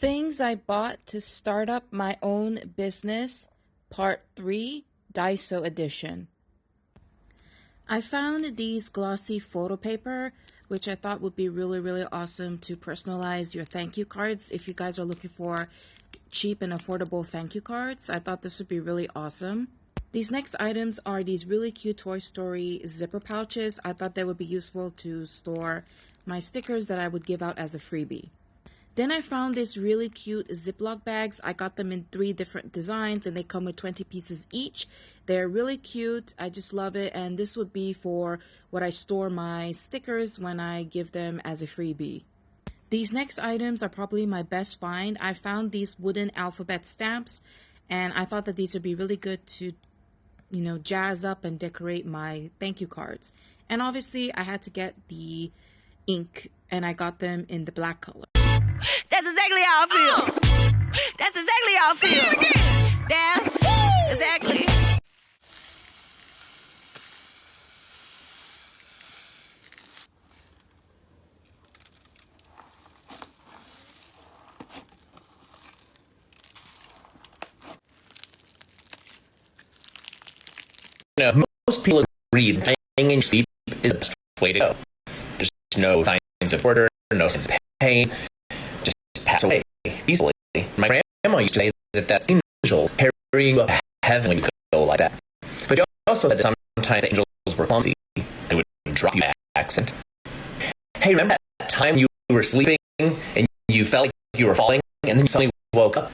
Things I bought to start up my own business, Part 3, Daiso Edition. I found these glossy photo paper, which I thought would be really awesome to personalize your thank you cards. If you guys are looking for cheap and affordable thank you cards, I thought this would be really awesome. These next items are these really cute Toy Story zipper pouches. I thought they would be useful to store my stickers that I would give out as a freebie. Then I found these really cute Ziploc bags. I got them in 3 different designs and they come with 20 pieces each. They're really cute. I just love it. And this would be for what I store my stickers when I give them as a freebie. These next items are probably my best find. I found these wooden alphabet stamps and I thought that these would be really good to, jazz up and decorate my thank you cards. And obviously I had to get the ink and I got them in the black color. That's exactly how I feel. That's exactly how I feel. That's exactly. Most people agree that dying in your sleep is the best way to go. There's no signs of order, no signs of pain. Just pass away easily. My grandma used to say that that's an angel carrying you up to heaven when you go like that. But she also said that sometimes the angels were clumsy. They would drop you by accident. Hey, remember that time you were sleeping and you felt like you were falling and then you suddenly woke up